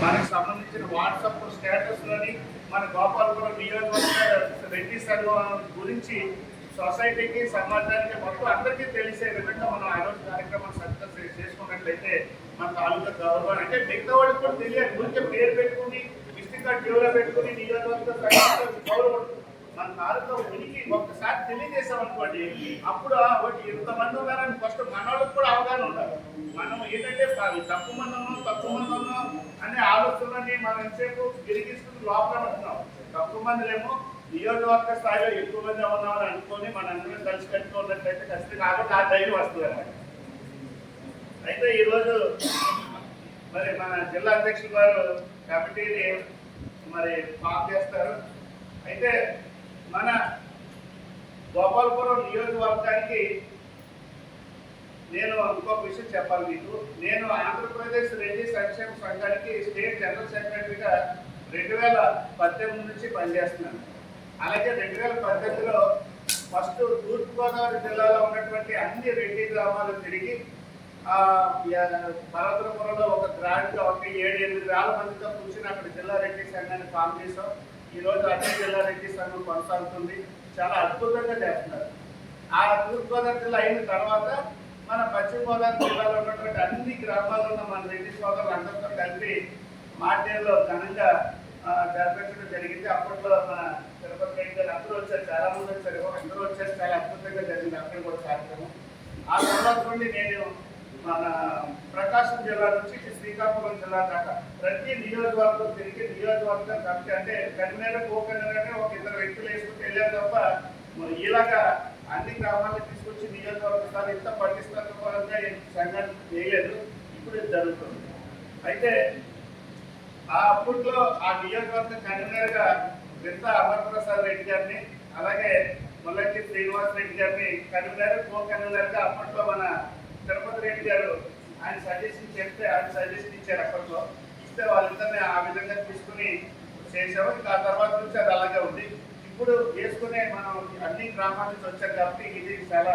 మనకు సంబంధించిన వాట్సాప్ స్టేటస్లోని మన గోపాలపురం నియోజకవర్గ రెడ్డి సంఘం గురించి సొసైటీకి సమాజానికి మొత్తం అందరికీ తెలిసే విధంగా మనం ఆ రోజు కార్యక్రమాన్ని సక్సెస్ చేసుకున్నట్లయితే మన తాలూకా గౌరవం అంటే మిగతా వాళ్ళకి కూడా తెలియాలి. ఊరికే పేరు పెట్టుకుని విజిటింగ్ కార్డు జేబులో పెట్టుకుని నియోజకవర్గ గౌరవం మన తాలూకా ఉనికి ఒక్కసారి తెలియజేసామనుకోండి, అప్పుడు ఇంతమంది ఉన్నారని ఫస్ట్ మన వాళ్ళకి కూడా అవగాహన ఉండాలి. మనం ఏంటంటే తక్కువ మంది ఉన్నాం అనే ఆలోచనని మనం ఎంతసేపు గిరిగిస్తున్న లోపల ఉంటున్నాం. తక్కువ మందిలేమో నియోజకవర్గ స్థాయిలో ఎక్కువ మంది ఉన్నామని అనుకొని మనందరం కలిసి కట్టుకున్నట్లయితే ఖచ్చితంగా కాబట్టి ఆ ధైర్యం వస్తుంది అన్నమాట. అయితే ఈరోజు మరి మన జిల్లా అధ్యక్షులు గారు కమిటీని మరి ఫామ్ చేస్తారు. అయితే మన గోపాలపురం నియోజకవర్గానికి నేను ఇంకొక విషయం చెప్పాలి మీకు. నేను ఆంధ్రప్రదేశ్ రెడ్డి సంక్షేమ సంఘానికి స్టేట్ జనరల్ సెక్రటరీగా 2018 నుంచి పనిచేస్తున్నాను. అలాగే 2018లో ఫస్ట్ తూర్పుగోదావరి జిల్లాలో ఉన్నటువంటి అన్ని రెడ్డి గ్రామాలు తిరిగి పర్వతపురంలో ఒక గ్రాండ్గా ఒక 7-8 వేల మందితో కూర్చుని అక్కడ జిల్లా రెడ్డి సంఘాన్ని ఫామ్ చేసాం. ఈరోజు అన్ని జిల్లా రెడ్డి సంఘం కొనసాగుతుంది. చాలా అద్భుతంగా చేస్తున్నారు. ఆ తూర్పుగోదావరి జిల్లా అయిన తర్వాత మన పశ్చిమ గోదావరి జిల్లాలో ఉన్నటువంటి అన్ని గ్రామాల్లో ఉన్న మన రెడ్డి సోదరులు అందరితో కలిపి మార్టేల్లో ఘనంగా జరిపించడం జరిగింది. అప్పట్లో మన తిరుపతి రెడ్డి గారు అందరూ వచ్చారు, చాలా మంది వచ్చారు, అందరూ వచ్చారు. చాలా అద్భుతంగా జరిగింది అక్కడ కూడా కార్యక్రమం. ఆ తర్వాత నుండి నేను మన ప్రకాశం జిల్లా నుంచి శ్రీకాకుళం జిల్లా దాకా ప్రతి నియోజకవర్గం తిరిగి నియోజకవర్గం కమిటీ అంటే కన్వీనర్ కో-కన్వీనర్ ఒక 2 వ్యక్తులు వేసుకుంటూ వెళ్ళారు తప్ప ఇలాగా అన్ని గ్రామాలను తీసుకొచ్చి నియోజకవర్గ స్థాయి ఇంత పటిష్టంగా సంఘటన చేయలేదు. ఇప్పుడు ఇది జరుగుతుంది. అయితే అప్పట్లో ఆ నియోజకవర్గ కన్వీనర్గా వింత అమర్ప్రసాద్ రెడ్డి గారిని, అలాగే ముల్లంకి శ్రీనివాస్ రెడ్డి గారిని కన్వీనర్ కో-కన్వీనర్గా అప్పట్లో మన తిరుపతి రెడ్డి గారు ఆయన సజెషన్ చెప్తే ఆయన సజెషన్ ఇచ్చారు. అప్పట్లో ఇస్తే వాళ్ళిద్దరిని ఆ విధంగా తీసుకుని చేసాము. ఇంకా ఆ తర్వాత నుంచి అది అలాగే ఉంది. ఇప్పుడు వేసుకునే మనం అన్ని గ్రామాల నుంచి వచ్చాం కాబట్టి ఇది చాలా